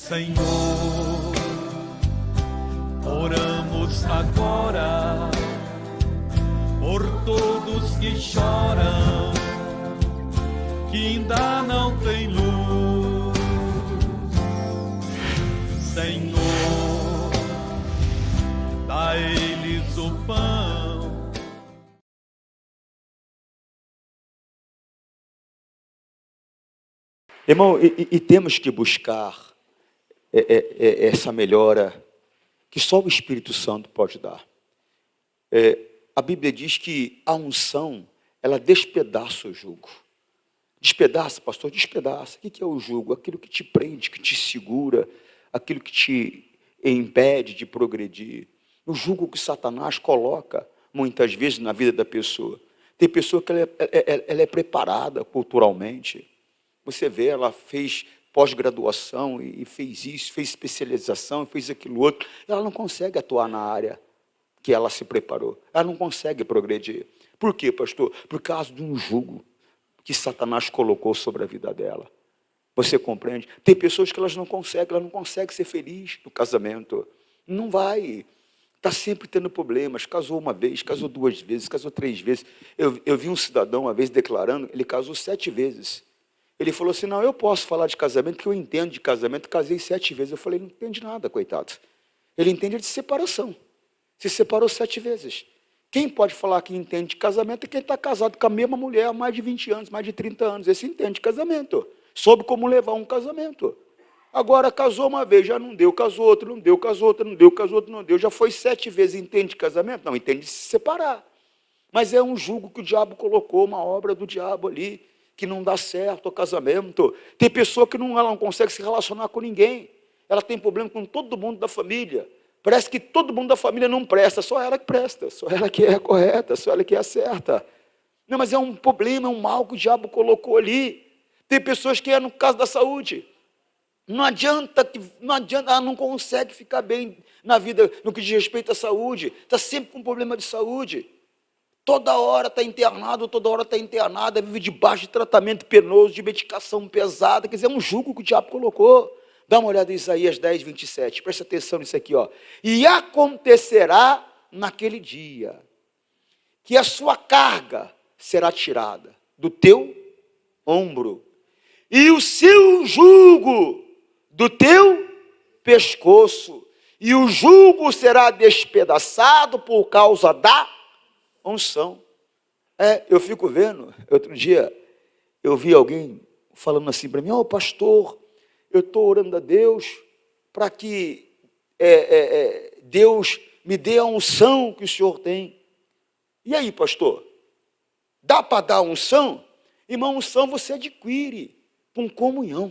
Senhor, oramos agora por todos que choram, que ainda não têm luz. Senhor, dá a eles o pão. Irmão, e temos que buscar essa melhora que só o Espírito Santo pode dar. A Bíblia diz que a unção, ela despedaça o jugo. Despedaça, pastor, despedaça. O que é o jugo? Aquilo que te prende, que te segura, aquilo que te impede de progredir. O jugo que Satanás coloca, muitas vezes, na vida da pessoa. Tem pessoa que ela é preparada culturalmente. Você vê, ela fez pós-graduação e fez isso, fez especialização, fez aquilo outro. Ela não consegue atuar na área que ela se preparou. Ela não consegue progredir. Por quê, pastor? Por causa de um jugo que Satanás colocou sobre a vida dela. Você compreende? Tem pessoas que elas não conseguem ser felizes no casamento. Não vai. Está sempre tendo problemas. Casou uma vez, casou 2 vezes, casou 3 vezes. Eu vi um cidadão uma vez declarando, ele casou 7 vezes. Ele falou assim, não, eu posso falar de casamento, porque eu entendo de casamento, casei 7 vezes. Eu falei, não entende nada, coitado. Ele entende de separação. Se separou 7 vezes. Quem pode falar que entende de casamento é quem está casado com a mesma mulher há mais de 20 anos, mais de 30 anos. Esse entende de casamento. Soube como levar um casamento. Agora, casou uma vez, já não deu, casou outra, não deu, casou outra, não deu, casou outra, não deu. Já foi 7 vezes, entende de casamento? Não, entende de se separar. Mas é um jugo que o diabo colocou, uma obra do diabo ali, que não dá certo o casamento. Tem pessoa que ela não consegue se relacionar com ninguém. Ela tem problema com todo mundo da família. Parece que todo mundo da família não presta, só ela que presta, só ela que é correta, só ela que é certa. Não, mas é um problema, é um mal que o diabo colocou ali. Tem pessoas que é no caso da saúde. Não adianta, ela não consegue ficar bem na vida no que diz respeito à saúde. Está sempre com problema de saúde. Toda hora está internada, vive debaixo de tratamento penoso, de medicação pesada. Quer dizer, é um jugo que o diabo colocou. Dá uma olhada em Isaías 10, 27. Presta atenção nisso aqui, ó. E acontecerá naquele dia que a sua carga será tirada do teu ombro e o seu jugo do teu pescoço, e o jugo será despedaçado por causa da unção. Eu fico vendo, outro dia eu vi alguém falando assim para mim, pastor, eu estou orando a Deus para que Deus me dê a unção que o senhor tem. E aí, pastor? Dá para dar unção? Irmão, unção você adquire com comunhão.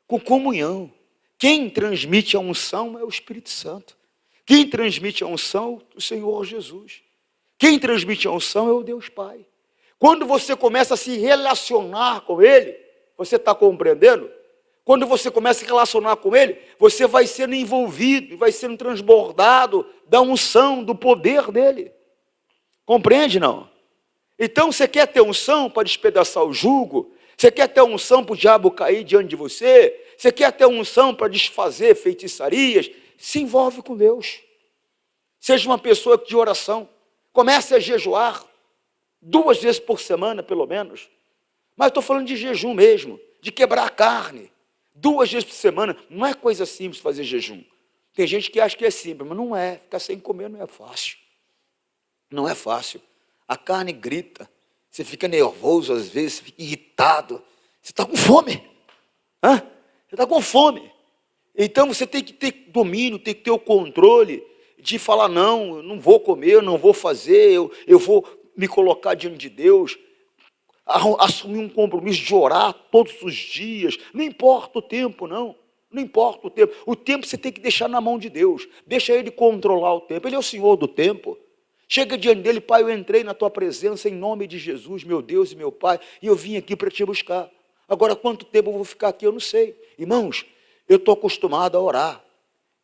Com comunhão. Quem transmite a unção é o Espírito Santo. Quem transmite a unção é o Senhor Jesus. Quem transmite a unção é o Deus Pai. Quando você começa a se relacionar com Ele, você está compreendendo? Quando você começa a se relacionar com Ele, você vai sendo envolvido, vai sendo transbordado da unção, do poder dEle. Compreende, não? Então, você quer ter unção para despedaçar o jugo? Você quer ter unção para o diabo cair diante de você? Você quer ter unção para desfazer feitiçarias? Se envolve com Deus. Seja uma pessoa de oração. Comece a jejuar 2 vezes por semana, pelo menos. Mas estou falando de jejum mesmo, de quebrar a carne. 2 vezes por semana. Não é coisa simples fazer jejum. Tem gente que acha que é simples, mas não é. Ficar sem comer não é fácil. Não é fácil. A carne grita. Você fica nervoso às vezes, você fica irritado. Você está com fome. Você está com fome. Então você tem que ter domínio, tem que ter o controle de falar, não, eu não vou comer, eu não vou fazer, eu vou me colocar diante de Deus, assumir um compromisso de orar todos os dias, não importa o tempo, não importa o tempo você tem que deixar na mão de Deus, deixa Ele controlar o tempo, Ele é o Senhor do tempo. Chega diante dele, Pai, eu entrei na tua presença em nome de Jesus, meu Deus e meu Pai, e eu vim aqui para te buscar. Agora, quanto tempo eu vou ficar aqui, eu não sei. Irmãos, eu estou acostumado a orar.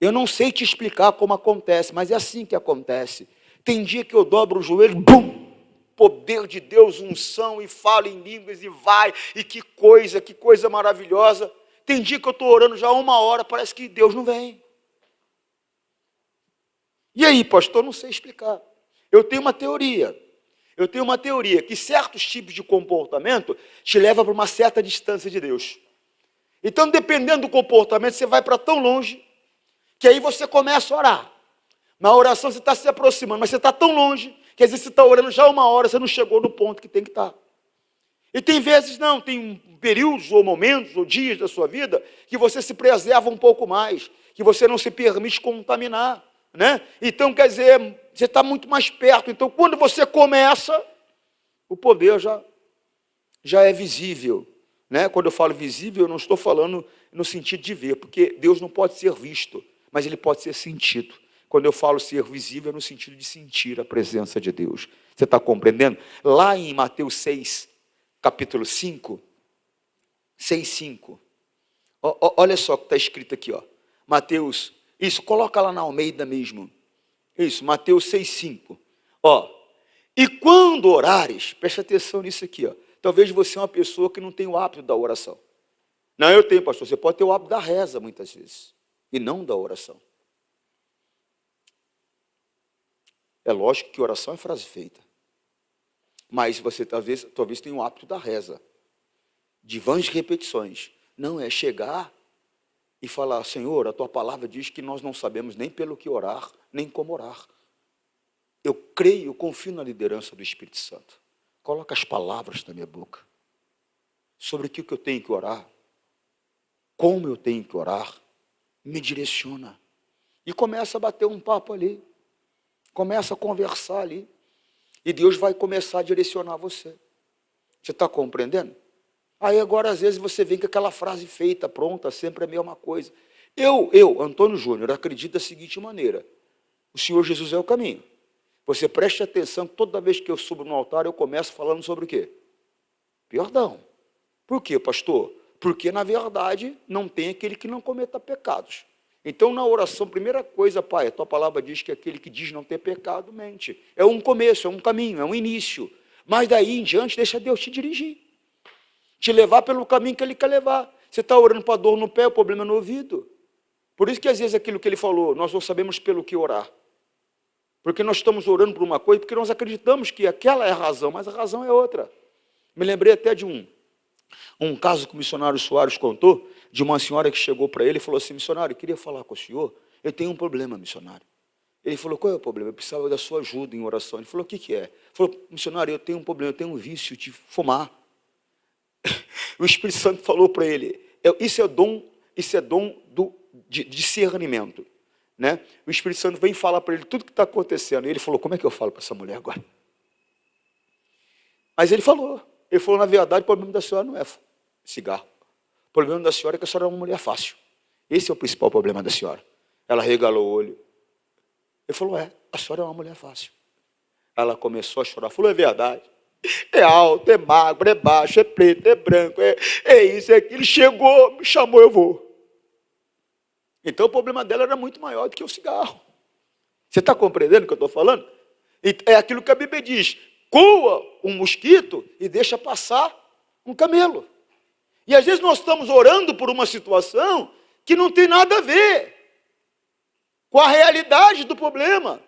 Eu não sei te explicar como acontece, mas é assim que acontece. Tem dia que eu dobro o joelho, bum! poder de Deus, unção, e fala em línguas, e vai, e que coisa maravilhosa. Tem dia que eu estou orando já 1 hora, parece que Deus não vem. E aí, pastor, não sei explicar. Eu tenho uma teoria que certos tipos de comportamento te levam para uma certa distância de Deus. Então, dependendo do comportamento, você vai para tão longe, que aí você começa a orar. Na oração você está se aproximando, mas você está tão longe, que às vezes você está orando já 1 hora, você não chegou no ponto que tem que estar. E tem vezes não, tem períodos ou momentos ou dias da sua vida que você se preserva um pouco mais, que você não se permite contaminar, né? Então, quer dizer, você está muito mais perto. Então, quando você começa, o poder já é visível, né? Quando eu falo visível, eu não estou falando no sentido de ver, porque Deus não pode ser visto, mas Ele pode ser sentido. Quando eu falo ser visível, é no sentido de sentir a presença de Deus. Você está compreendendo? Lá em Mateus 6, capítulo 5, 6:5. Olha só o que está escrito aqui, ó. Mateus, isso, coloca lá na Almeida mesmo. Isso, Mateus 6:5. Ó, e quando orares, preste atenção nisso aqui, ó. Talvez você é uma pessoa que não tem o hábito da oração. Não, eu tenho, pastor. Você pode ter o hábito da reza muitas vezes, e não da oração. É lógico que oração é frase feita. Mas você talvez tenha o hábito da reza, de vãs repetições. Não é chegar e falar, Senhor, a tua palavra diz que nós não sabemos nem pelo que orar, nem como orar. Eu creio, eu confio na liderança do Espírito Santo. Coloca as palavras na minha boca. Sobre o que eu tenho que orar, como eu tenho que orar, me direciona. E começa a bater um papo ali. Começa a conversar ali. E Deus vai começar a direcionar você. Você está compreendendo? Aí agora, às vezes, você vem com aquela frase feita, pronta, sempre a mesma coisa. Eu, Antônio Júnior, acredito da seguinte maneira. O Senhor Jesus é o caminho. Você preste atenção que toda vez que eu subo no altar, eu começo falando sobre o quê? Perdão. Por quê, pastor? Porque, na verdade, não tem aquele que não cometa pecados. Então, na oração, primeira coisa, Pai, a tua palavra diz que aquele que diz não ter pecado, mente. É um começo, é um caminho, é um início. Mas daí em diante, deixa Deus te dirigir. Te levar pelo caminho que Ele quer levar. Você está orando para dor no pé, o problema é no ouvido. Por isso que, às vezes, aquilo que Ele falou, nós não sabemos pelo que orar. Porque nós estamos orando por uma coisa, porque nós acreditamos que aquela é a razão, mas a razão é outra. Me lembrei até de um caso que o missionário Soares contou, de uma senhora que chegou para ele e falou assim, missionário, eu queria falar com o senhor, eu tenho um problema, missionário. Ele falou, qual é o problema? Eu precisava da sua ajuda em oração. Ele falou, o que é? Ele falou, missionário, eu tenho um problema, eu tenho um vício de fumar. O Espírito Santo falou para ele, isso é dom de discernimento. Né? O Espírito Santo vem falar para ele tudo que está acontecendo. E ele falou, como é que eu falo para essa mulher agora? Mas ele falou, na verdade, o problema da senhora não é cigarro. O problema da senhora é que a senhora é uma mulher fácil. Esse é o principal problema da senhora. Ela regalou o olho. Ele falou, a senhora é uma mulher fácil. Ela começou a chorar, falou, é verdade. É alto, é magro, é baixo, é preto, é branco, é isso, é aquilo. Chegou, me chamou, eu vou. Então o problema dela era muito maior do que o cigarro. Você está compreendendo o que eu estou falando? É aquilo que a Bíblia diz, coa um mosquito e deixa passar um camelo. E às vezes nós estamos orando por uma situação que não tem nada a ver com a realidade do problema.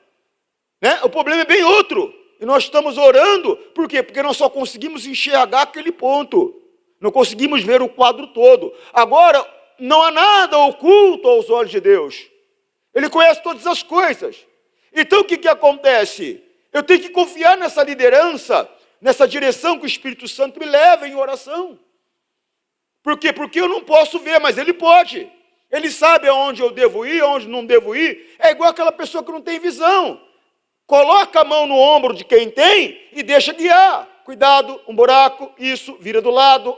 Né? O problema é bem outro. E nós estamos orando, por quê? Porque nós só conseguimos enxergar aquele ponto. Não conseguimos ver o quadro todo. Agora, não há nada oculto aos olhos de Deus. Ele conhece todas as coisas. Então, o que acontece? Eu tenho que confiar nessa liderança, nessa direção que o Espírito Santo me leva em oração. Por quê? Porque eu não posso ver, mas Ele pode. Ele sabe aonde eu devo ir, aonde não devo ir. É igual aquela pessoa que não tem visão. Coloca a mão no ombro de quem tem e deixa guiar. Cuidado, um buraco, isso, vira do lado,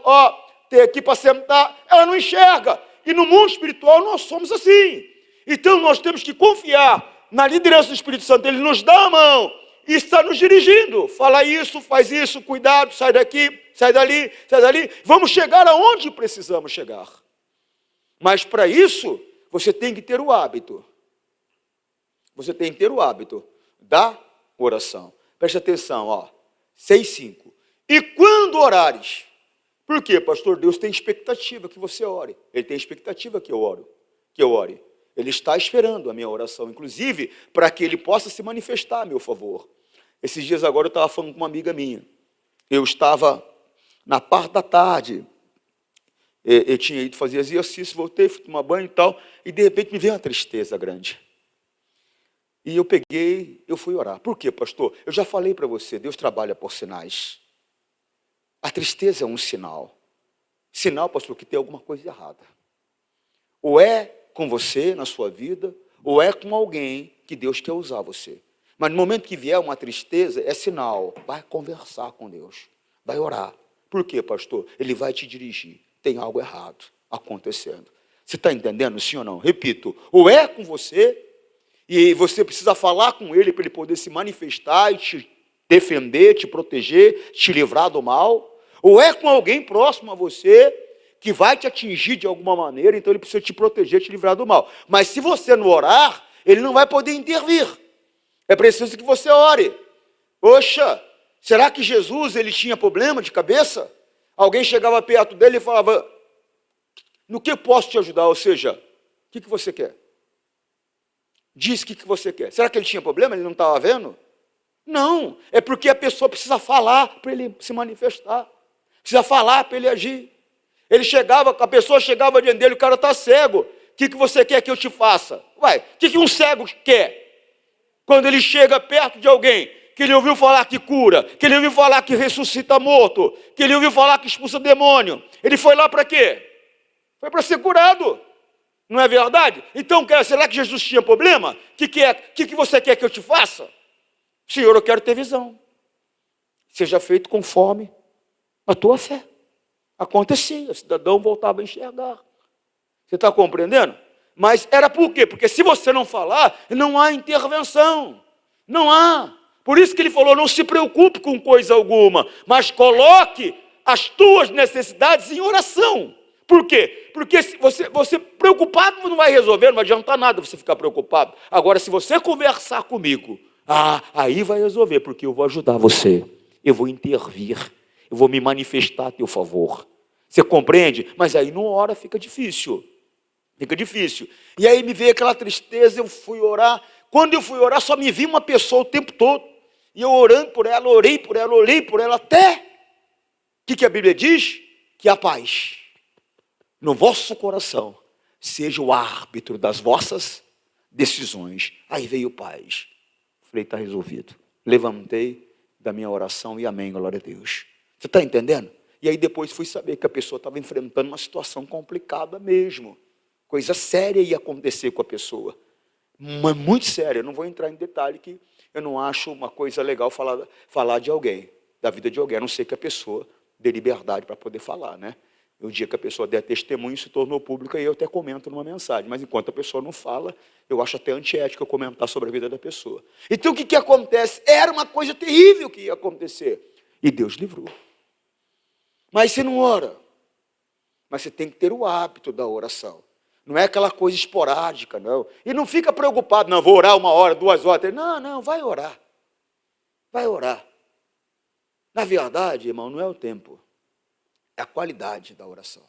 tem aqui para sentar. Ela não enxerga. E no mundo espiritual nós somos assim. Então nós temos que confiar na liderança do Espírito Santo. Ele nos dá a mão e está nos dirigindo. Fala isso, faz isso, cuidado, sai daqui, sai dali, sai dali. Vamos chegar aonde precisamos chegar. Mas para isso, você tem que ter o hábito. Você tem que ter o hábito da oração. Preste atenção, 6:5. E quando orares, por quê, pastor? Deus tem expectativa que você ore. Ele tem expectativa que eu ore. Ele está esperando a minha oração, inclusive, para que ele possa se manifestar a meu favor. Esses dias agora eu estava falando com uma amiga minha. Eu estava na parte da tarde, eu tinha ido fazer exercício, voltei, fui tomar banho e tal, e de repente me veio uma tristeza grande. E eu fui orar. Por quê, pastor? Eu já falei para você, Deus trabalha por sinais. A tristeza é um sinal. Sinal, pastor, que tem alguma coisa errada. Ou é com você, na sua vida, ou é com alguém que Deus quer usar você. Mas no momento que vier uma tristeza, é sinal. Vai conversar com Deus. Vai orar. Por quê, pastor? Ele vai te dirigir. Tem algo errado acontecendo. Você está entendendo, sim ou não? Repito, ou é com você, e você precisa falar com ele para ele poder se manifestar e te defender, te proteger, te livrar do mal, ou é com alguém próximo a você que vai te atingir de alguma maneira, então ele precisa te proteger, te livrar do mal. Mas se você não orar, ele não vai poder intervir. É preciso que você ore. Poxa, será que Jesus ele tinha problema de cabeça? Alguém chegava perto dele e falava, no que posso te ajudar? Ou seja, o que você quer? Diz o que você quer. Será que ele tinha problema? Ele não estava vendo? Não, é porque a pessoa precisa falar para ele se manifestar. Precisa falar para ele agir. A pessoa chegava diante dele, o cara está cego. O que você quer que eu te faça? Ué, o que um cego quer? Quando ele chega perto de alguém, que ele ouviu falar que cura, que ele ouviu falar que ressuscita morto, que ele ouviu falar que expulsa demônio, ele foi lá para quê? Foi para ser curado. Não é verdade? Então, será que Jesus tinha problema? O que você quer que eu te faça? Senhor, eu quero ter visão. Seja feito conforme a tua fé. Acontecia, o cidadão voltava a enxergar. Você está compreendendo? Mas era por quê? Porque se você não falar, não há intervenção. Não há. Por isso que ele falou, não se preocupe com coisa alguma, mas coloque as tuas necessidades em oração. Por quê? Porque se você preocupado não vai resolver, não vai adiantar nada você ficar preocupado. Agora, se você conversar comigo, aí vai resolver, porque eu vou ajudar você. Eu vou intervir. Eu vou me manifestar a teu favor. Você compreende? Mas aí numa hora fica difícil. Fica difícil. E aí me veio aquela tristeza, eu fui orar. Quando eu fui orar, só me vi uma pessoa o tempo todo. E eu orando por ela, orei por ela, até que a Bíblia diz? Que a paz no vosso coração seja o árbitro das vossas decisões. Aí veio paz. Falei, está resolvido. Levantei da minha oração e amém, glória a Deus. Você está entendendo? E aí depois fui saber que a pessoa estava enfrentando uma situação complicada mesmo. Coisa séria ia acontecer com a pessoa. Mas muito séria. Eu não vou entrar em detalhe que eu não acho uma coisa legal falar de alguém, da vida de alguém, a não ser que a pessoa dê liberdade para poder falar, né? O dia que a pessoa der testemunho, se tornou pública, e eu até comento numa mensagem. Mas enquanto a pessoa não fala, eu acho até antiético eu comentar sobre a vida da pessoa. Então o que acontece? Era uma coisa terrível que ia acontecer. E Deus livrou. Mas você não ora. Mas você tem que ter o hábito da oração. Não é aquela coisa esporádica, não. E não fica preocupado, não, vou orar 1 hora, 2 horas. Não, vai orar. Vai orar. Na verdade, irmão, não é o tempo. É a qualidade da oração.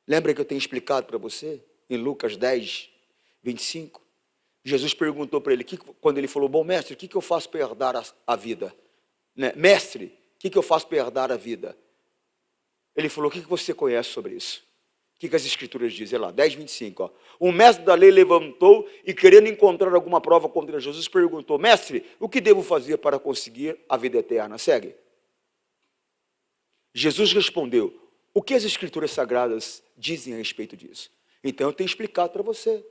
Lembra que eu tenho explicado para você? Em Lucas 10, 25. Jesus perguntou para ele, quando ele falou, bom mestre, o que eu faço para herdar a vida? Né? Mestre, o que eu faço para herdar a vida? Ele falou, o que você conhece sobre isso? O que as escrituras dizem? Lá, 10, 25. Ó. Um mestre da lei levantou e, querendo encontrar alguma prova contra Jesus, perguntou, mestre, o que devo fazer para conseguir a vida eterna? Segue. Jesus respondeu, o que as escrituras sagradas dizem a respeito disso? Então eu tenho explicado para você.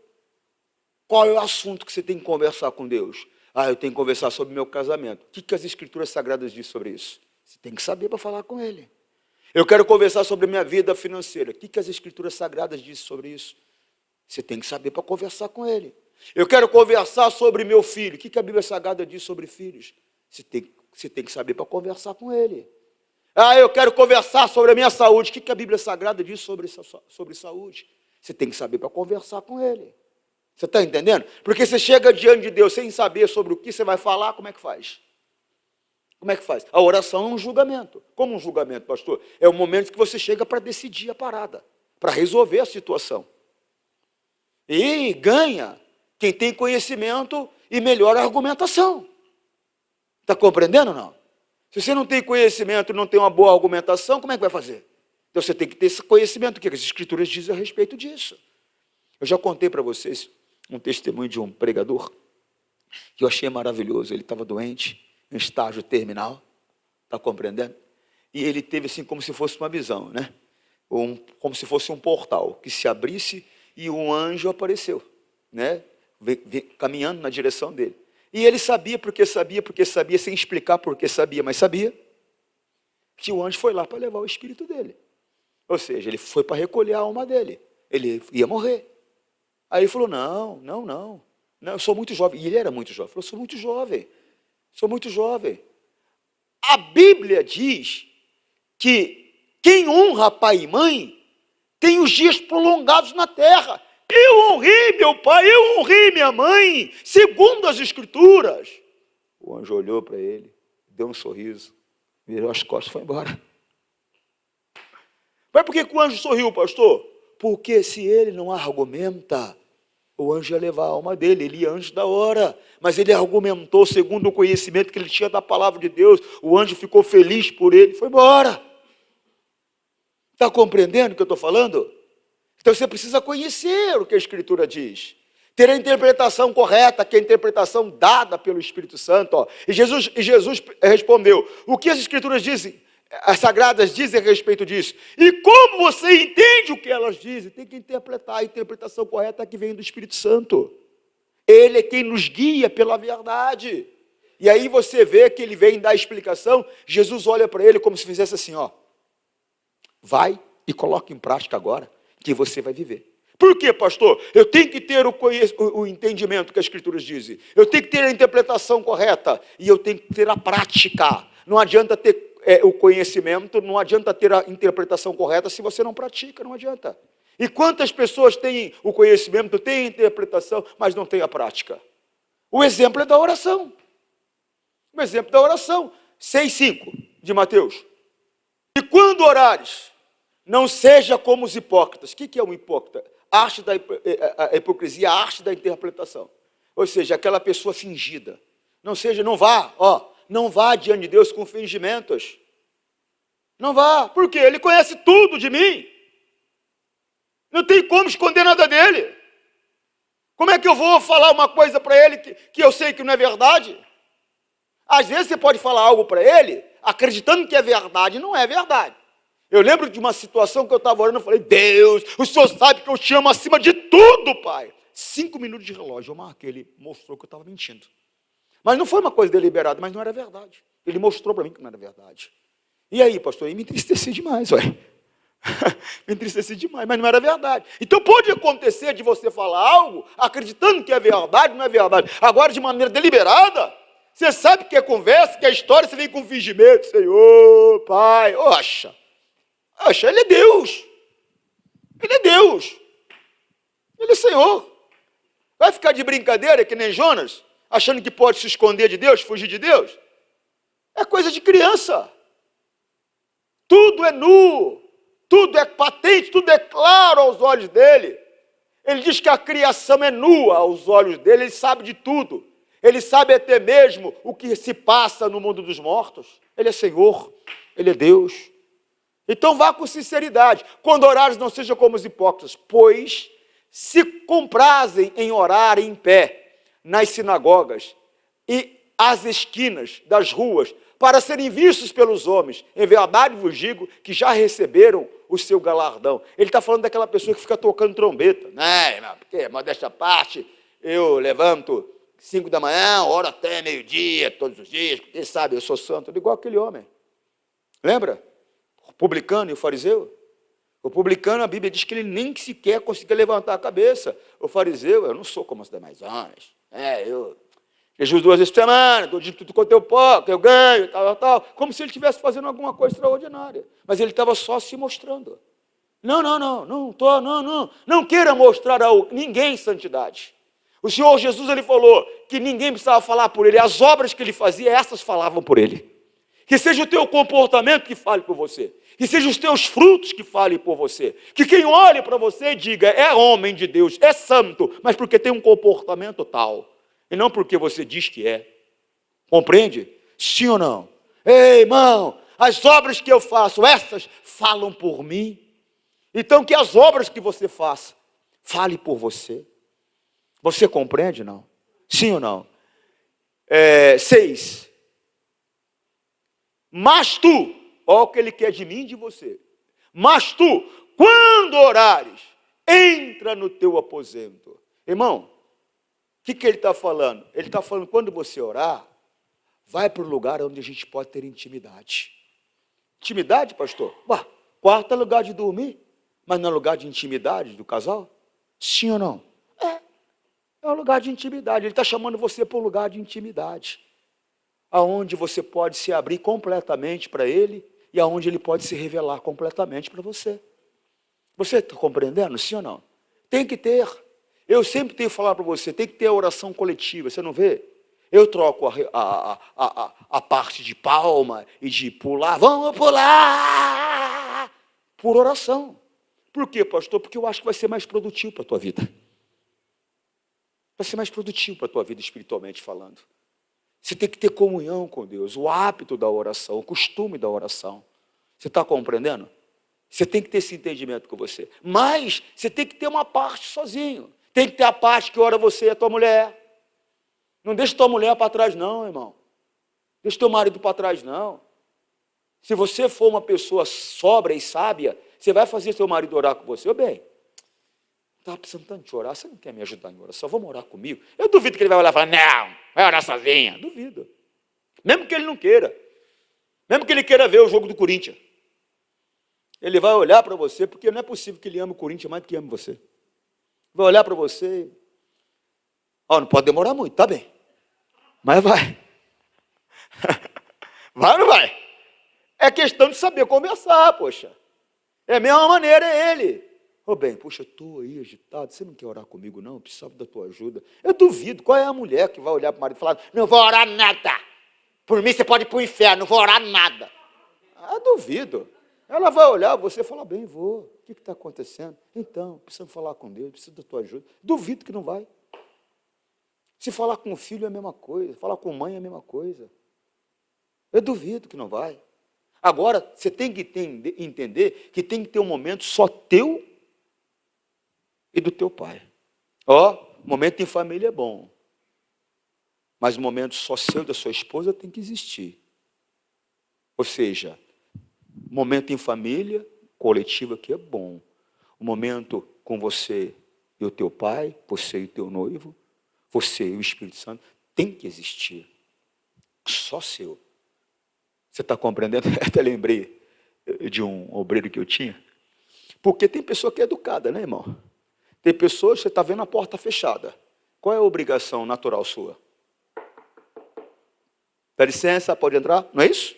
Qual é o assunto que você tem que conversar com Deus? Eu tenho que conversar sobre o meu casamento. O que as escrituras sagradas dizem sobre isso? Você tem que saber para falar com ele. Eu quero conversar sobre a minha vida financeira. O que as escrituras sagradas dizem sobre isso? Você tem que saber para conversar com ele. Eu quero conversar sobre meu filho. O que a Bíblia Sagrada diz sobre filhos? Você tem que saber para conversar com ele. Eu quero conversar sobre a minha saúde. O que a Bíblia Sagrada diz sobre saúde? Você tem que saber para conversar com ele. Você está entendendo? Porque você chega diante de Deus sem saber sobre o que você vai falar, como é que faz? Como é que faz? A oração é um julgamento. Como um julgamento, pastor? É o momento que você chega para decidir a parada, para resolver a situação. E ganha quem tem conhecimento e melhora a argumentação. Está compreendendo ou não? Se você não tem conhecimento e não tem uma boa argumentação, como é que vai fazer? Então você tem que ter esse conhecimento. O que as Escrituras dizem a respeito disso? Eu já contei para vocês um testemunho de um pregador que eu achei maravilhoso. Ele estava doente, em estágio terminal, está compreendendo? E ele teve assim como se fosse uma visão, né? Como se fosse um portal que se abrisse e um anjo apareceu, né? Caminhando na direção dele. E ele sabia, sem explicar porque sabia, mas sabia que o anjo foi lá para levar o espírito dele. Ou seja, ele foi para recolher a alma dele. Ele ia morrer. Aí ele falou, não, eu sou muito jovem. E ele era muito jovem. Ele falou, sou muito jovem. A Bíblia diz que quem honra pai e mãe tem os dias prolongados na terra. Eu honrei meu pai, eu honrei minha mãe, segundo as Escrituras. O anjo olhou para ele, deu um sorriso, virou as costas e foi embora. Mas por que o anjo sorriu, pastor? Porque se ele não argumenta, o anjo ia levar a alma dele, ele ia antes da hora. Mas ele argumentou segundo o conhecimento que ele tinha da palavra de Deus. O anjo ficou feliz por ele, foi embora. Está compreendendo o que eu estou falando? Então você precisa conhecer o que a Escritura diz. Ter a interpretação correta, que é a interpretação dada pelo Espírito Santo. Ó. E Jesus respondeu, o que as Escrituras dizem? As Sagradas dizem a respeito disso. E como você entende o que elas dizem? Tem que interpretar. A interpretação correta é que vem do Espírito Santo. Ele é quem nos guia pela verdade. E aí você vê que ele vem dar a explicação. Jesus olha para ele como se fizesse assim, ó. Vai e coloca em prática agora, que você vai viver. Por quê, pastor? Eu tenho que ter o entendimento que as Escrituras dizem. Eu tenho que ter a interpretação correta. E eu tenho que ter a prática. Não adianta ter o conhecimento, não adianta ter a interpretação correta se você não pratica, não adianta. E quantas pessoas têm o conhecimento, têm a interpretação, mas não têm a prática? O exemplo é da oração. O exemplo da oração. 6:5 de Mateus. E quando orares, não seja como os hipócritas. O que é um hipócrita? A hipocrisia, a arte da interpretação. Ou seja, aquela pessoa fingida. Não vá diante de Deus com fingimentos. Não vá. Por quê? Ele conhece tudo de mim. Não tem como esconder nada dele. Como é que eu vou falar uma coisa para ele que eu sei que não é verdade? Às vezes você pode falar algo para ele, acreditando que é verdade, não é verdade. Eu lembro de uma situação que eu estava orando, eu falei, Deus, o Senhor sabe que eu te amo acima de tudo, Pai. 5 minutos de relógio, eu marquei, ele mostrou que eu estava mentindo. Mas não foi uma coisa deliberada, mas não era verdade. Ele mostrou para mim que não era verdade. E aí, pastor, aí me entristeci demais, ué. Me entristeci demais, mas não era verdade. Então pode acontecer de você falar algo, acreditando que é verdade, não é verdade. Agora, de maneira deliberada, você sabe que é conversa, que é história, você vem com fingimento, Senhor, Pai, oxa, ele é Deus. Ele é Deus. Ele é Senhor. Vai ficar de brincadeira que nem Jonas, achando que pode se esconder de Deus, fugir de Deus? É coisa de criança. Tudo é nu, tudo é patente, tudo é claro aos olhos dele. Ele diz que a criação é nua aos olhos dele, ele sabe de tudo. Ele sabe até mesmo o que se passa no mundo dos mortos. Ele é Senhor, ele é Deus. Então vá com sinceridade. Quando orares, não seja como os hipócritas, pois se comprazem em orar em pé nas sinagogas e às esquinas das ruas, para serem vistos pelos homens. Em verdade vos digo que já receberam o seu galardão. Ele está falando daquela pessoa que fica tocando trombeta. Não, porque, modéstia à parte, eu levanto 5 da manhã, oro até meio-dia, todos os dias, porque sabe, eu sou santo, igual aquele homem. Lembra? O publicano e o fariseu. O publicano, a Bíblia diz que ele nem sequer conseguia levantar a cabeça. O fariseu, eu não sou como os demais homens. Eu jejuo 2 vezes por semana, dou de tudo quanto eu posso, que eu ganho, tal. Como se ele estivesse fazendo alguma coisa extraordinária. Mas ele estava só se mostrando. Não queira mostrar a ninguém santidade. O Senhor Jesus, ele falou que ninguém precisava falar por ele. As obras que ele fazia, essas falavam por ele. Que seja o teu comportamento que fale por você. Que sejam os teus frutos que falem por você. Que quem olhe para você diga, é homem de Deus, é santo, mas porque tem um comportamento tal. E não porque você diz que é. Compreende? Sim ou não? Ei, irmão, as obras que eu faço, essas falam por mim. Então que as obras que você faça, fale por você. Você compreende, não? Sim ou não? 6. Mas tu, olha o que ele quer de mim e de você. Mas tu, quando orares, entra no teu aposento. Irmão, o que ele está falando? Ele está falando, quando você orar, vai para o lugar onde a gente pode ter intimidade. Intimidade, pastor? Quarto é lugar de dormir, mas não é lugar de intimidade do casal? Sim ou não? É um lugar de intimidade. Ele está chamando você para um lugar de intimidade, aonde você pode se abrir completamente para ele e aonde ele pode se revelar completamente para você. Você está compreendendo? Sim ou não? Tem que ter. Eu sempre tenho que falar para você, tem que ter a oração coletiva, você não vê? Eu troco a parte de palma e de pular, vamos pular, por oração. Por quê, pastor? Porque eu acho que vai ser mais produtivo para a tua vida. Vai ser mais produtivo para a tua vida espiritualmente falando. Você tem que ter comunhão com Deus, o hábito da oração, o costume da oração. Você está compreendendo? Você tem que ter esse entendimento com você. Mas você tem que ter uma parte sozinho. Tem que ter a parte que ora você e a tua mulher. Não deixa tua mulher para trás não, irmão. Deixa teu marido para trás não. Se você for uma pessoa sóbria e sábia, você vai fazer seu marido orar com você. Bem, estava precisando tanto de orar, você não quer me ajudar em oração? Vamos orar comigo? Eu duvido que ele vai olhar e falar, não, vai orar sozinha. Duvido. Mesmo que ele não queira. Mesmo que ele queira ver o jogo do Corinthians. Ele vai olhar para você, porque não é possível que ele ame o Corinthians mais do que ame você. Vai olhar para você, não pode demorar muito, tá bem. Mas vai. Vai ou não vai? É questão de saber conversar, poxa. É a mesma maneira, é ele. Bem, poxa, eu estou aí agitado, você não quer orar comigo não? Eu precisava da tua ajuda. Eu duvido, qual é a mulher que vai olhar para o marido e falar, não vou orar nada. Por mim você pode ir para o inferno, não vou orar nada. Duvido. Ela vai olhar, você fala, bem, vou. O que está acontecendo? Então, precisamos falar com Deus, preciso da tua ajuda. Duvido que não vai. Se falar com o filho é a mesma coisa, falar com a mãe é a mesma coisa. Eu duvido que não vai. Agora, você tem que entender que tem que ter um momento só teu e do teu pai. Momento em família é bom. Mas o momento só seu e da sua esposa tem que existir. Ou seja, momento em família, coletivo aqui é bom. O momento com você e o teu pai, você e o teu noivo, você e o Espírito Santo, tem que existir. Só seu. Você está compreendendo? Até lembrei de um obreiro que eu tinha. Porque tem pessoa que é educada, né, irmão? Tem pessoas que você está vendo a porta fechada. Qual é a obrigação natural sua? Dá licença, pode entrar? Não é isso?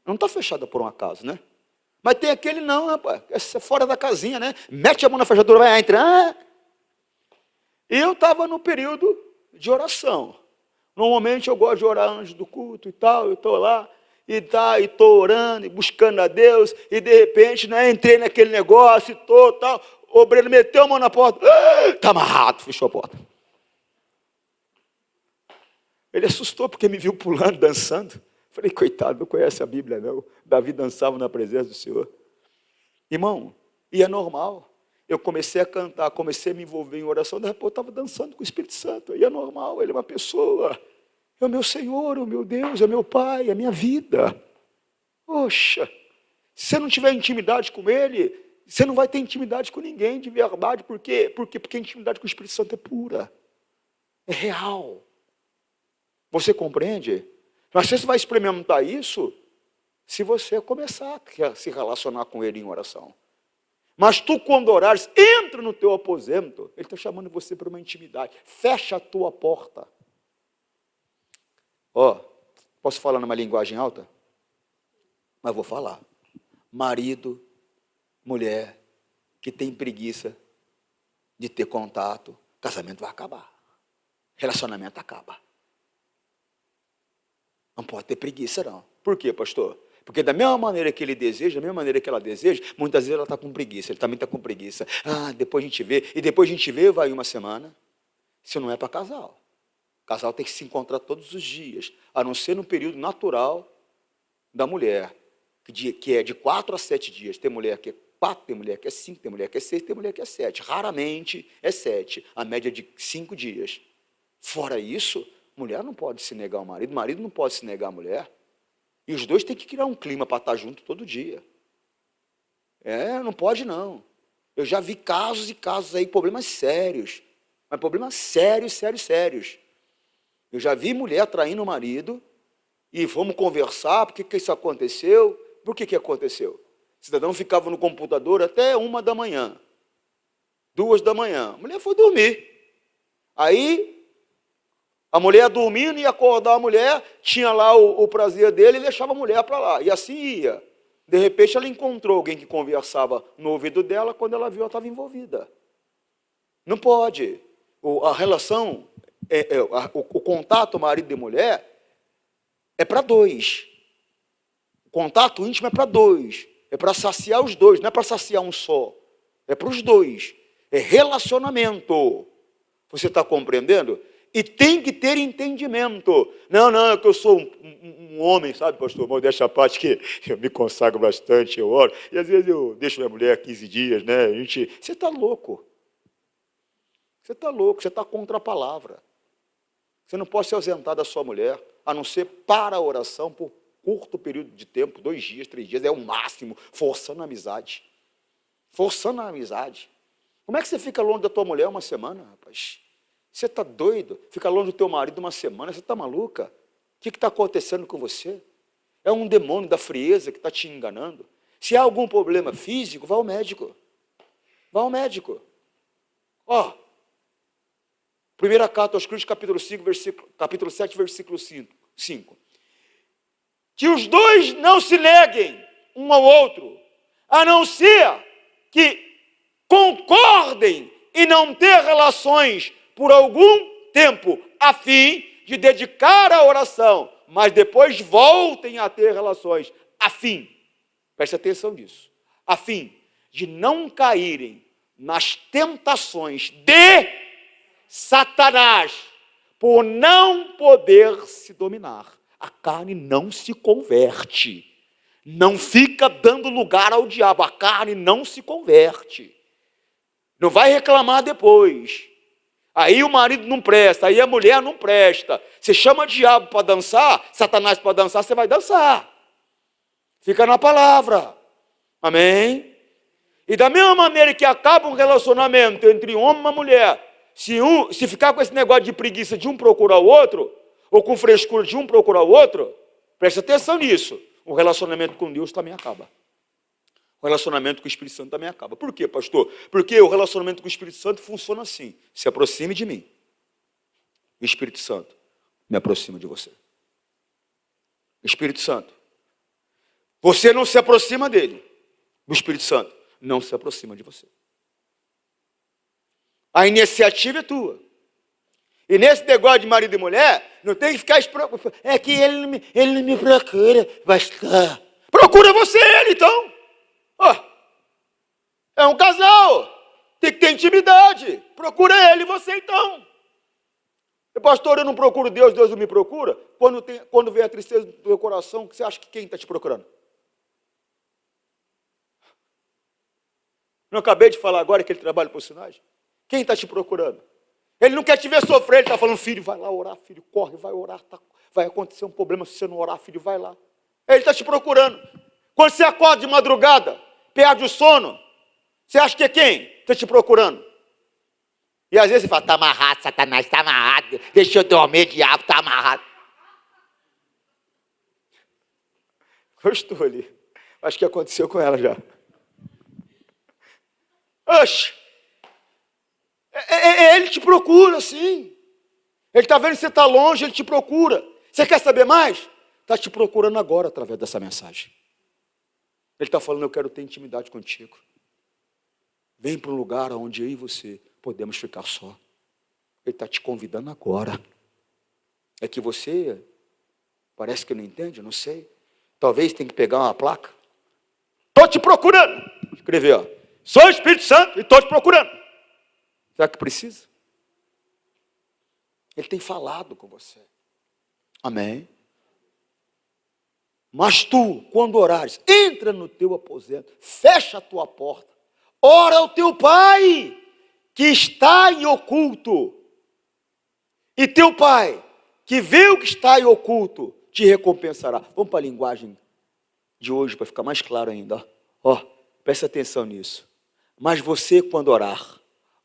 Não está fechada por um acaso, né? Mas tem aquele não, rapaz. É fora da casinha, né? Mete a mão na fechadura, vai entrar. E eu estava no período de oração. Normalmente eu gosto de orar antes do culto e tal. Eu estou lá e estou orando e buscando a Deus. E de repente, né, entrei naquele negócio e tal. O obreiro meteu a mão na porta. Está amarrado, fechou a porta. Ele assustou porque me viu pulando, dançando. Falei, coitado, não conhece a Bíblia, não. Davi dançava na presença do Senhor. Irmão, e é normal. Eu comecei a cantar, comecei a me envolver em oração, depois eu estava dançando com o Espírito Santo. E é normal, ele é uma pessoa. É o meu Senhor, o meu Deus, é o meu Pai, é a minha vida. Poxa, se você não tiver intimidade com Ele, você não vai ter intimidade com ninguém de verdade. Por quê? Porque a intimidade com o Espírito Santo é pura. É real. Você compreende? Mas você vai experimentar isso se você começar a se relacionar com Ele em oração. Mas tu, quando orares, entra no teu aposento. Ele está chamando você para uma intimidade. Fecha a tua porta. Posso falar numa linguagem alta? Mas vou falar. Marido, mulher, que tem preguiça de ter contato, casamento vai acabar. Relacionamento acaba. Não pode ter preguiça, não. Por quê, pastor? Porque da mesma maneira que ele deseja, da mesma maneira que ela deseja, muitas vezes ela está com preguiça, ele também está com preguiça. Ah, depois a gente vê, e depois a gente vê, vai uma semana. Isso não é para casal. O casal tem que se encontrar todos os dias, a não ser no período natural da mulher, que é de 4 a 7 dias. Tem mulher que é 4, tem mulher que é 5, tem mulher que é 6, tem mulher que é 7. Raramente é 7, a média é de 5 dias. Fora isso, mulher não pode se negar ao marido, marido não pode se negar à mulher. E os dois têm que criar um clima para estar junto todo dia. Não pode não. Eu já vi casos e casos aí, problemas sérios. Mas problemas sérios, sérios, sérios. Eu já vi mulher traindo o marido e vamos conversar, por que isso aconteceu? Por que aconteceu? O cidadão ficava no computador até 1 da manhã, 2 da manhã. A mulher foi dormir. Aí, a mulher dormindo ia acordar a mulher, tinha lá o prazer dele e deixava a mulher para lá. E assim ia. De repente, ela encontrou alguém que conversava no ouvido dela, quando ela viu, ela estava envolvida. Não pode. A relação, o contato marido e mulher é para dois. O contato íntimo é para dois. É para saciar os dois, não é para saciar um só. É para os dois. É relacionamento. Você está compreendendo? E tem que ter entendimento. Não, é que eu sou um homem, sabe, pastor? Modéstia à parte, que eu me consagro bastante, eu oro. E às vezes eu deixo minha mulher 15 dias, né? Você está louco. Você está louco, você está contra a palavra. Você não pode se ausentar da sua mulher, a não ser para a oração, por curto período de tempo, 2 dias, 3 dias, é o máximo, forçando a amizade. Forçando a amizade. Como é que você fica longe da tua mulher 1 semana, rapaz? Você está doido? Fica longe do teu marido 1 semana, você está maluca? O que está acontecendo com você? É um demônio da frieza que está te enganando. Se há algum problema físico, vá ao médico. Vá ao médico. Primeira carta aos Coríntios, capítulo 7, versículo 5. Que os dois não se neguem um ao outro, a não ser que concordem em não ter relações por algum tempo, a fim de dedicar a oração, mas depois voltem a ter relações, a fim, preste atenção nisso, a fim de não caírem nas tentações de Satanás, por não poder se dominar. A carne não se converte, não fica dando lugar ao diabo, a carne não se converte, não vai reclamar depois. Aí o marido não presta, aí a mulher não presta. Você chama o diabo para dançar, Satanás para dançar, você vai dançar. Fica na palavra. Amém? E da mesma maneira que acaba um relacionamento entre um homem e uma mulher, se ficar com esse negócio de preguiça de um procurar o outro, ou com frescura de um procurar o outro, preste atenção nisso, o relacionamento com Deus também acaba. O relacionamento com o Espírito Santo também acaba. Por quê, pastor? Porque o relacionamento com o Espírito Santo funciona assim: se aproxime de mim, o Espírito Santo me aproxima de você. Espírito Santo, você não se aproxima dele, o Espírito Santo não se aproxima de você. A iniciativa é tua. E nesse negócio de marido e mulher, não tem que ficar preocupado. É que ele não me procura, pastor. Procura você ele, então. É um casal. Tem que ter intimidade. Procura ele e você, então. Pastor, eu não procuro Deus, Deus não me procura. Quando vem a tristeza do teu coração, você acha que quem está te procurando? Não acabei de falar agora que ele trabalha por sinais? Quem está te procurando? Ele não quer te ver sofrer, ele está falando: filho, vai lá orar, filho, corre, vai orar, vai acontecer um problema se você não orar, filho, vai lá. Ele está te procurando. Quando você acorda de madrugada, perde o sono, você acha que é quem está te procurando? E às vezes você fala: está amarrado, Satanás, está amarrado, deixa eu dormir, diabo, está amarrado. Eu estou ali. Acho que aconteceu com ela já. Oxe! Ele te procura, sim. Ele está vendo que você está longe, ele te procura. Você quer saber mais? Está te procurando agora através dessa mensagem. Ele está falando: eu quero ter intimidade contigo. Vem para um lugar onde eu e você podemos ficar só. Ele está te convidando agora. É que você parece que não entende, eu não sei. Talvez tenha que pegar uma placa. Estou te procurando. Escrever, ó. Sou o Espírito Santo e estou te procurando. Será que precisa? Ele tem falado com você. Amém? Mas tu, quando orares, entra no teu aposento, fecha a tua porta, ora ao teu Pai, que está em oculto. E teu Pai, que vê o que está em oculto, te recompensará. Vamos para a linguagem de hoje, para ficar mais claro ainda. Ó, presta atenção nisso. Mas você, quando orar,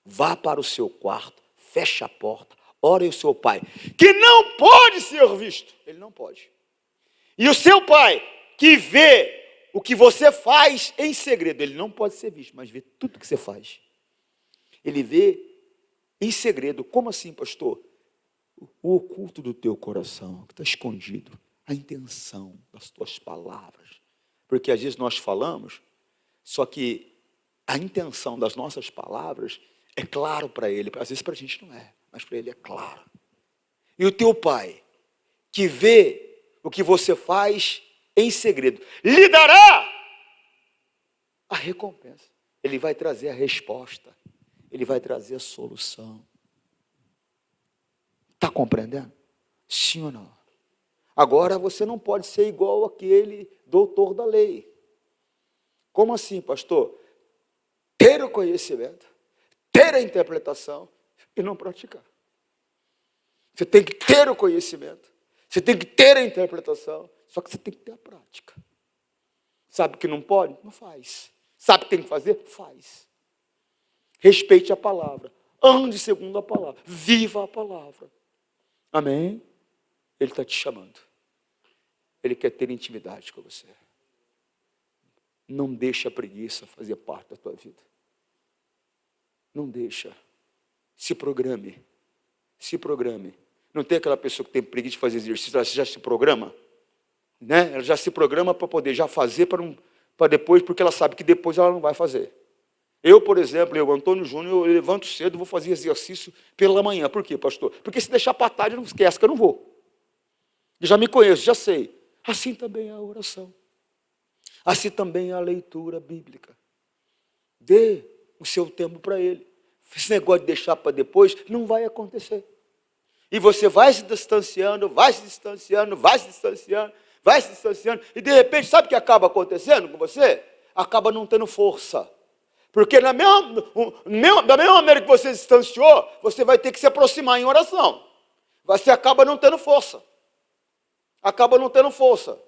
vá para o seu quarto, feche a porta, ore ao seu Pai, que não pode ser visto. Ele não pode. E o seu Pai, que vê o que você faz em segredo, ele não pode ser visto, mas vê tudo que você faz. Ele vê em segredo. Como assim, pastor? O oculto do teu coração, que está escondido, a intenção das tuas palavras. Porque às vezes nós falamos, só que a intenção das nossas palavras é claro para ele. Às vezes para a gente não é, mas para ele é claro. E o teu Pai, que vê o que você faz em segredo, lhe dará a recompensa. Ele vai trazer a resposta. Ele vai trazer a solução. Está compreendendo? Sim ou não? Agora você não pode ser igual aquele doutor da lei. Como assim, pastor? Ter o conhecimento, ter a interpretação e não praticar. Você tem que ter o conhecimento, você tem que ter a interpretação, só que você tem que ter a prática. Sabe que não pode? Não faz. Sabe que tem que fazer? Faz. Respeite a palavra, ande segundo a palavra, viva a palavra. Amém? Ele está te chamando. Ele quer ter intimidade com você. Não deixa a preguiça fazer parte da tua vida. Não deixa. Se programe. Se programe. Não tem aquela pessoa que tem preguiça de fazer exercício, ela já se programa? Né? Ela já se programa para poder já fazer para depois, porque ela sabe que depois ela não vai fazer. Eu, por exemplo, Antônio Júnior, eu levanto cedo, vou fazer exercício pela manhã. Por quê, pastor? Porque se deixar para tarde, não esquece que eu não vou. Eu já me conheço, já sei. Assim também é a oração. Assim também é a leitura bíblica. Dê o seu tempo para ele. Esse negócio de deixar para depois não vai acontecer. E você vai se distanciando, vai se distanciando, vai se distanciando, vai se distanciando. E de repente, sabe o que acaba acontecendo com você? Acaba não tendo força. Porque da mesma maneira que você se distanciou, você vai ter que se aproximar em oração. Você acaba não tendo força. Acaba não tendo força.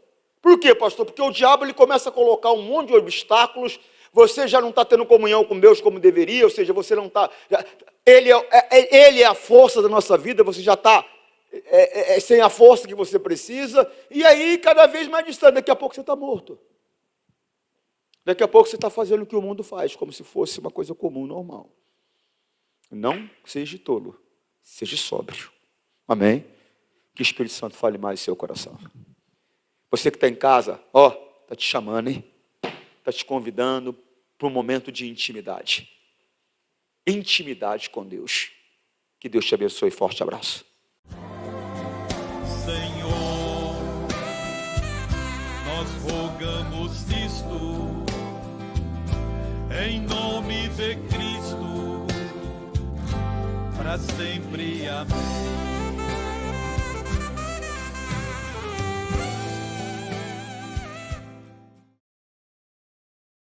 Por quê, pastor? Porque o diabo ele começa a colocar um monte de obstáculos, você já não está tendo comunhão com Deus como deveria, ou seja, você não está... Ele é a força da nossa vida, você já está sem a força que você precisa, e aí cada vez mais distante, daqui a pouco você está morto. Daqui a pouco você está fazendo o que o mundo faz, como se fosse uma coisa comum, normal. Não seja tolo, seja sóbrio. Amém? Que o Espírito Santo fale mais no seu coração. Você que está em casa, está te chamando, hein? Está te convidando para um momento de intimidade. Intimidade com Deus. Que Deus te abençoe. Forte abraço. Senhor, nós rogamos isto, em nome de Cristo, para sempre. Amém.